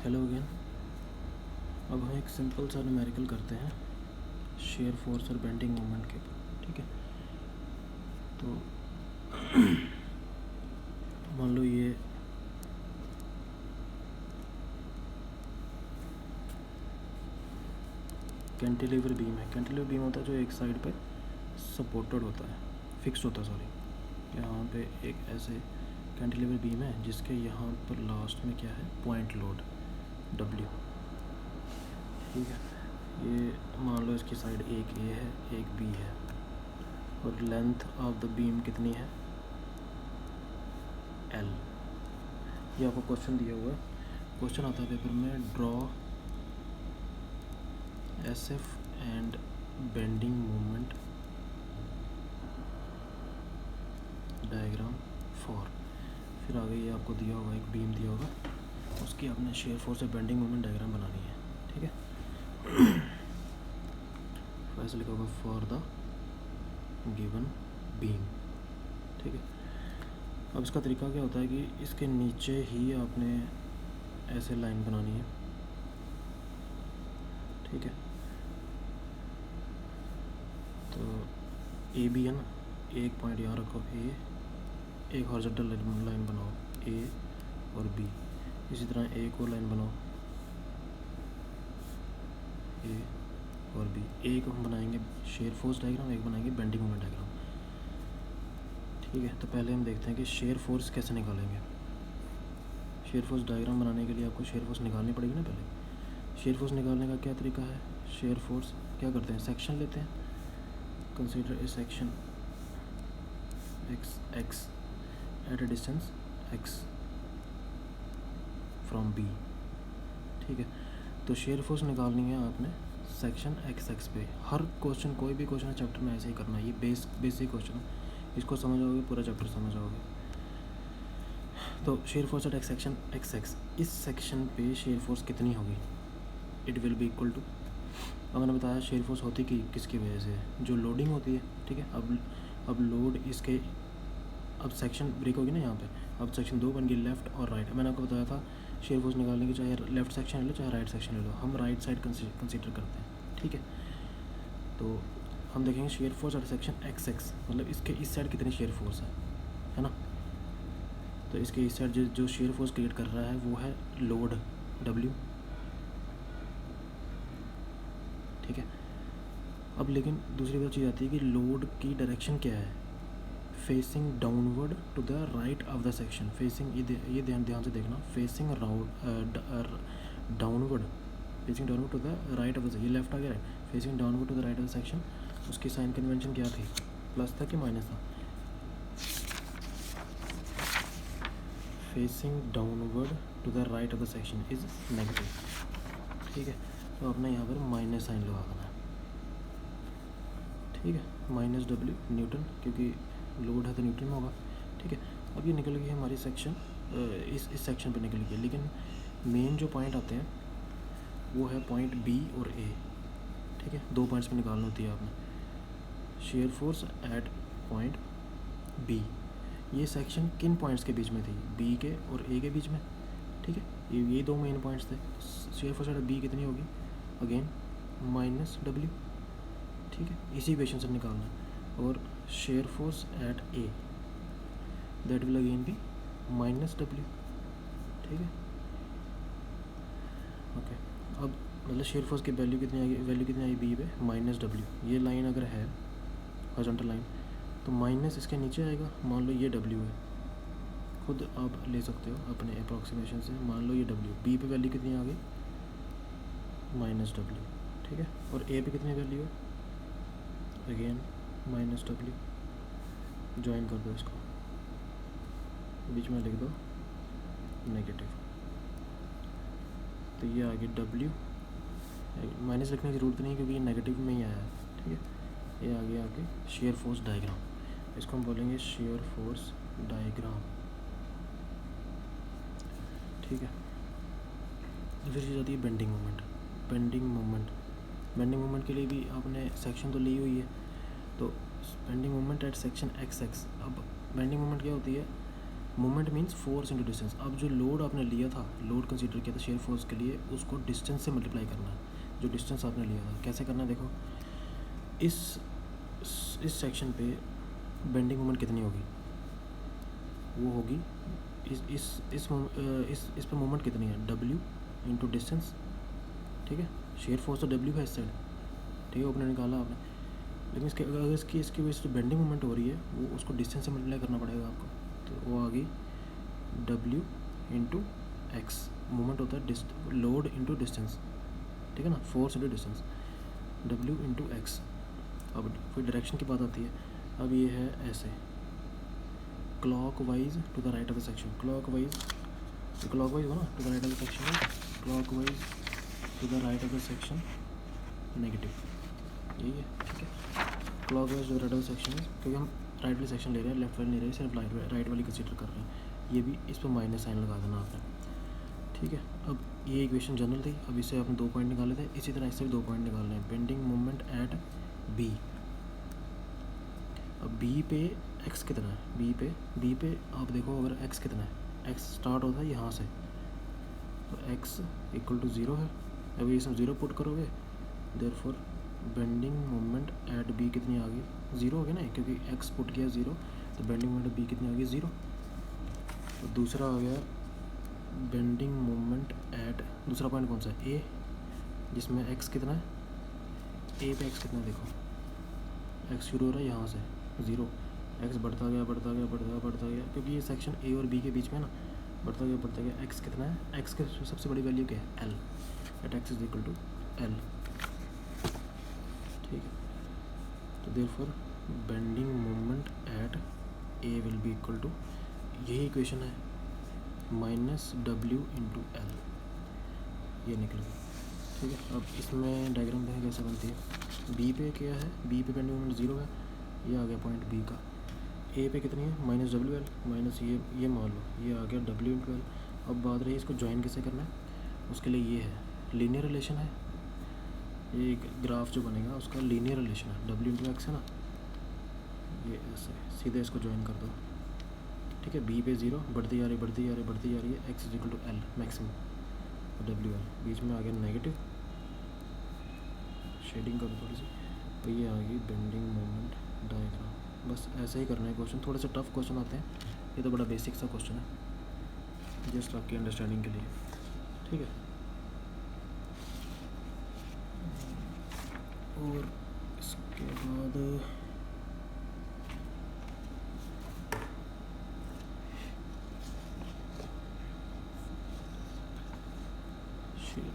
Hello again. अब हम एक सिंपल सा न्यूमेरिकल करते हैं शेयर फोर्स और बेंडिंग मोमेंट के ऊपर। ठीक है, तो मान लो ये कैंटिलीवर बीम है। कैंटिलीवर बीम होता है जो एक साइड पे सपोर्टेड होता है, फिक्स्ड होता है। सॉरी, यहाँ पे एक ऐसे कैंटिलीवर बीम है जिसके यहाँ पर लास्ट में क्या है, पॉइंट लोड W। ठीक है, ये मान लो इसकी साइड एक A है एक B है और लेंथ ऑफ द बीम कितनी है, L। ये आपको क्वेश्चन दिया हुआ है। क्वेश्चन आता है पेपर में, draw SF and bending moment diagram for. फिर आगे ये आपको दिया होगा, एक बीम दिया होगा, उसकी आपने शेयर फोर्स और बेंडिंग मोमेंट डायग्राम बनानी है। ठीक है, ऐसे लिखा होगा फॉर द गिवन बीम। ठीक है, अब इसका तरीका क्या होता है कि इसके नीचे ही आपने ऐसे लाइन बनानी है। ठीक है, तो ए बी है ना, एक पॉइंट यहाँ रखो ए, एक हॉरिजॉन्टल लाइन बनाओ ए और बी। इसी तरह एक और लाइन बनाओ ए और बी। एक हम बनाएंगे शेयर फोर्स डायग्राम, एक बनाएंगे बेंडिंग मोमेंट डायग्राम। ठीक है, तो पहले हम देखते हैं कि शेयर फोर्स कैसे निकालेंगे। शेयर फोर्स डायग्राम बनाने के लिए आपको शेयर फोर्स निकालनी पड़ेगी ना। पहले शेयर फोर्स निकालने का क्या तरीका है, शेयर फोर्स क्या करते हैं, सेक्शन लेते हैं। Consider A section x at a distance x from B। ठीक है, तो शेयर फोर्स निकालनी है आपने सेक्शन x पे। हर क्वेश्चन, कोई भी क्वेश्चन चैप्टर में ऐसे ही करना है। ये बेसिक क्वेश्चन है, इसको समझ आओगे पूरा चैप्टर समझ आओगे। तो shear force at section x, इस सेक्शन पे शेयर फोर्स कितनी होगी, it will be equal to, अब मैंने बताया शेयर फोर्स होती किसकी वजह से, जो लोडिंग होती है। ठीक है, अब लोड इसके, अब सेक्शन ब्रेक होगी ना यहाँ पे, अब सेक्शन दो बन गई, लेफ़्ट और राइट। मैंने आपको बताया था शेयर फोर्स निकालने की, चाहे लेफ़्ट सेक्शन ले लो चाहे राइट सेक्शन ले लो, हम राइट साइड कंसीडर करते हैं। ठीक है, तो हम देखेंगे share force at section x, मतलब इसके इस साइड कितनी शेयर फोर्स है ना। तो इसके इस साइड जो शेयर फोर्स क्रिएट कर रहा है वो है लोड W। ठीक है, अब लेकिन दूसरी बात चीज़ आती है कि लोड की डायरेक्शन क्या है, facing downward to the right of the section. Facing, ये ध्यान से देखना, facing downward, facing downward to the right of the, ये लेफ्ट आ गया right, facing downward to the right of the section. उसकी साइन कन्वेंशन क्या थी, प्लस था कि माइनस था, facing downward to the right of the section is negative. ठीक है, तो आपने यहाँ पर माइनस साइन लगा देना है। ठीक है, माइनस W न्यूटन, क्योंकि लोड है तो न्यूटन में होगा। ठीक है, अब ये निकल गई हमारी सेक्शन, इस सेक्शन पे निकल गई, लेकिन मेन जो पॉइंट आते हैं वो है पॉइंट B और A। ठीक है, दो पॉइंट्स पे निकालनी होती है आपने share force eight point B। ये सेक्शन किन पॉइंट्स के बीच में थी, B के और A के बीच में। ठीक है, ये दो मेन पॉइंट्स थे। शेयर फोर्स एट B कितनी होगी, अगेन माइनस W। ठीक है, इसी इक्वेशन से निकालना है। और shear force at A that will again be minus W। ठीक है, ओके। अब मतलब शेयर फोर्स की वैल्यू कितनी आई B पे, माइनस W। ये लाइन अगर है हॉरिजॉन्टल लाइन तो माइनस इसके नीचे आएगा। मान लो ये W है, खुद आप ले सकते हो अपने अप्रॉक्सीमेशन से। मान लो ये W, B पे वैल्यू कितनी आ गई, माइनस W। ठीक है, और A पे कितनी वैल्यू है, अगेन माइनस W। ज्वाइन कर दो इसको, बीच में लिख दो नेगेटिव। तो ये आगे W, माइनस लिखने की ज़रूरत नहीं क्योंकि ये नेगेटिव में ही आया है। ठीक है, ये आगे शेयर फोर्स डायग्राम, इसको हम बोलेंगे शेयर फोर्स डायग्राम। ठीक है, फिर चीज़ आती है बेंडिंग मोमेंट। बेंडिंग मोमेंट के लिए भी आपने सेक्शन तो ली हुई है, तो bending moment eight section x। अब बेंडिंग मोमेंट क्या होती है, moment means force into distance. अब जो लोड आपने लिया था, लोड कंसीडर किया था शेयर फोर्स के लिए, उसको डिस्टेंस से मल्टीप्लाई करना है। जो डिस्टेंस आपने लिया था कैसे करना है देखो, इस सेक्शन पे बेंडिंग मोमेंट कितनी होगी, वो होगी इस पे मोमेंट कितनी है, W इंटू डिस्टेंस। ठीक है, शेयर फोर्स तो W है इस साइड, ठीक है, आपने निकाला आपने। लेकिन इसके अगर इसकी वजह से जो बेंडिंग मोमेंट हो रही है वो उसको डिस्टेंस से मल्टीप्लाई करना पड़ेगा आपको। तो वो आ गई W इंटू एक्स। मोमेंट होता है लोड इंटू डिस्टेंस, ठीक है ना, force into distance, W into x. अब फिर डायरेक्शन की बात आती है। अब ये है ऐसे clockwise to the right of the section, clockwise हो ना, to the right of the section, clockwise to the right of the section negative, यही है। ठीक है, clockwise to the right of the section है, क्योंकि हम राइट वाली सेक्शन ले रहे हैं, लेफ्ट वाली नहीं ले रहे, सिर्फ राइट वाली कंसीडर कर रहे हैं। ये भी इस पर माइनस साइन लगा देना आपने। ठीक है, अब ये इक्वेशन जनरल थी। अब इससे आपने 2 पॉइंट निकाले थे, इसी तरह इससे भी 2 पॉइंट निकालने हैं। Bending moment eight B। अब B पे x कितना है, B पे आप देखो, अगर x कितना है, x स्टार्ट होता है यहाँ से, तो x इक्वल टू 0 है। अभी इसमें 0 पुट करोगे, therefore bending moment eight B कितनी आ गई, 0 हो गया ना, क्योंकि x पुट किया 0, तो बेंडिंग मोमेंट B कितनी आ गई, 0। और दूसरा आ गया बेंडिंग मोमेंट एट, दूसरा पॉइंट कौन सा है, A, जिसमें x कितना है, A पे x कितना है देखो, x शुरू हो रहा है यहाँ से 0, x बढ़ता गया, क्योंकि ये सेक्शन A और B के बीच में ना, बढ़ता गया। x कितना है, x की सबसे बड़ी वैल्यू क्या है, L, at x is equal to L। ठीक है, तो therefore bending moment at A will be equal to, यही इक्वेशन है, माइनस W इंटू L, ये निकल गई। ठीक है, अब इसमें डायग्राम देखें कैसे बनती है। B पे क्या है, B पे बेंडिंग मोमेंट 0 है, ये आ गया पॉइंट B का। A पे कितनी है, माइनस WL, माइनस ये मान लो, ये आ गया W इंटू L। अब बात रही इसको ज्वाइन कैसे करना है, उसके लिए ये है लीनियर रिलेशन है, ये ग्राफ जो बनेगा उसका लीनियर रिलेशन है, W इंटू एक्स है ना, ये ऐसे सीधे इसको ज्वाइन कर दो। ठीक है, B पे 0, बढ़ती जा रही है, x is equal to L maximum, WL बीच में आ गया नेगेटिव, शेडिंग करो थोड़ी सी, तो ये आ गई बेंडिंग मोमेंट डायग्राम। बस ऐसे ही करना है क्वेश्चन, थोड़े से टफ क्वेश्चन आते हैं, ये तो बड़ा बेसिक सा क्वेश्चन है, जस्ट आपकी अंडरस्टैंडिंग के लिए। ठीक है, और इसके बाद शेयर